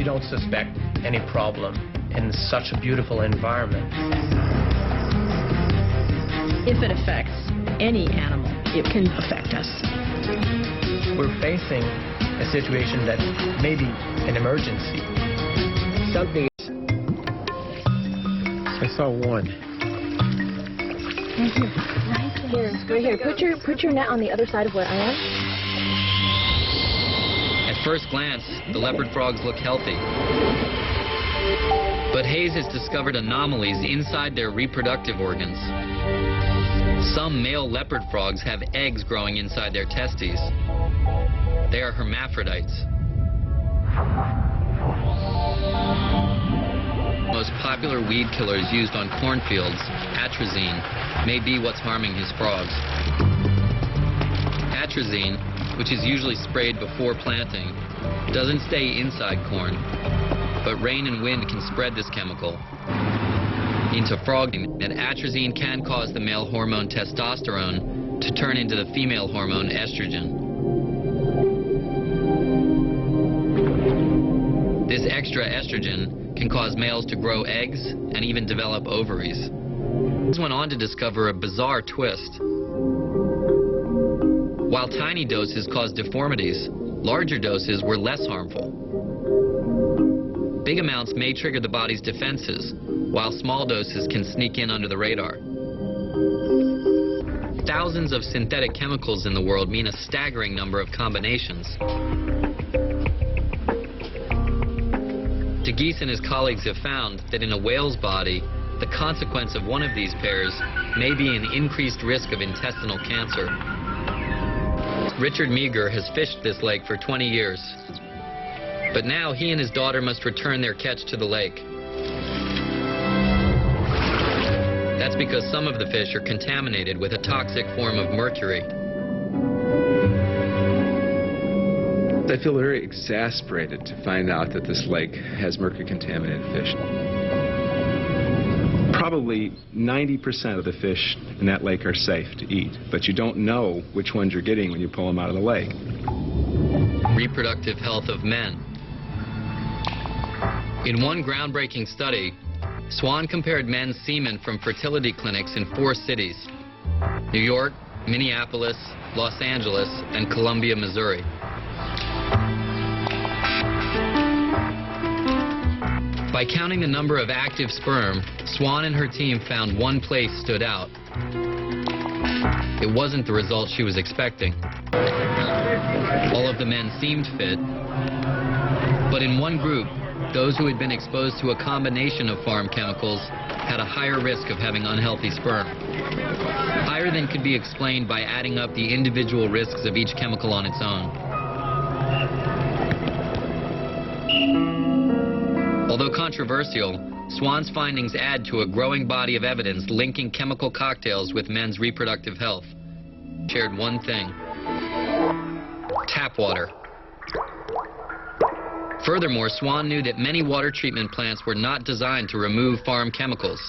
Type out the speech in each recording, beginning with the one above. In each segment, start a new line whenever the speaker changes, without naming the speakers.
you don't suspect any problem in such a beautiful environment.
If it affects any animal, it can affect us.
We're facing a situation that may be an emergency. Something. I saw one.
Right here. Right here. Put your net on the other side of where I am.
At first glance, the leopard frogs look healthy. But Hayes has discovered anomalies inside their reproductive organs. Some male leopard frogs have eggs growing inside their testes. They are hermaphrodites. Most popular weed killers used on cornfields, atrazine, may be what's harming his frogs. Atrazine, which is usually sprayed before planting, doesn't stay inside corn, but rain and wind can spread this chemical into frogging, and atrazine can cause the male hormone testosterone to turn into the female hormone estrogen. This extra estrogen can cause males to grow eggs and even develop ovaries. Hayes went on to discover a bizarre twist. While tiny doses caused deformities, larger doses were less harmful. Big amounts may trigger the body's defenses, while small doses can sneak in under the radar. Thousands of synthetic chemicals in the world mean a staggering number of combinations. DeGeese and his colleagues have found that in a whale's body, the consequence of one of these pairs may be an increased risk of intestinal cancer. Richard Meager has fished this lake for 20 years. But now he and his daughter must return their catch to the lake. That's because some of the fish are contaminated with a toxic form of mercury.
I feel very exasperated to find out that this lake has mercury-contaminated fish. Probably 90% of the fish in that lake are safe to eat, but you don't know which ones you're getting when you pull them out of the lake.
Reproductive health of men. In one groundbreaking study, Swan compared men's semen from fertility clinics in 4 cities: New York, Minneapolis, Los Angeles, and Columbia, Missouri. By counting the number of active sperm, Swan and her team found one place stood out. It wasn't the result she was expecting. All of the men seemed fit, but in one group, those who had been exposed to a combination of farm chemicals had a higher risk of having unhealthy sperm. Higher than could be explained by adding up the individual risks of each chemical on its own. Although controversial, Swan's findings add to a growing body of evidence linking chemical cocktails with men's reproductive health. Shared one thing: tap water. Furthermore, Swan knew that many water treatment plants were not designed to remove farm chemicals.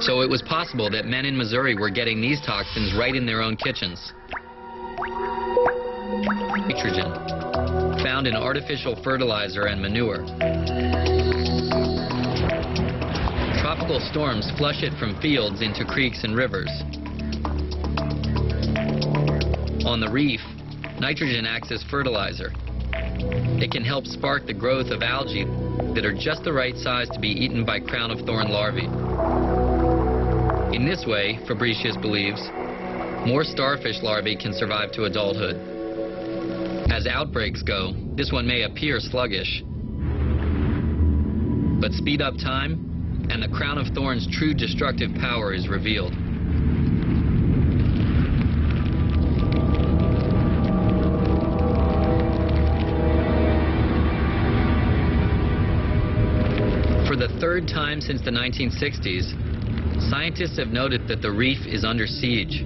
So it was possible that men in Missouri were getting these toxins right in their own kitchens. Nitrogen, found in artificial fertilizer and manure. Tropical storms flush it from fields into creeks and rivers. On the reef, nitrogen acts as fertilizer. It can help spark the growth of algae that are just the right size to be eaten by crown-of-thorn larvae. In this way, Fabricius believes, more starfish larvae can survive to adulthood. As outbreaks go, this one may appear sluggish. But speed up time, and the crown-of-thorn's true destructive power is revealed. For the 3rd time since the 1960s, scientists have noted that the reef is under siege.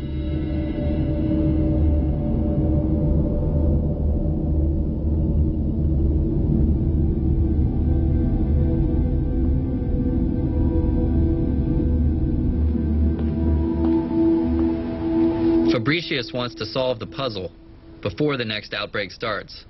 Fabricius wants to solve the puzzle before the next outbreak starts.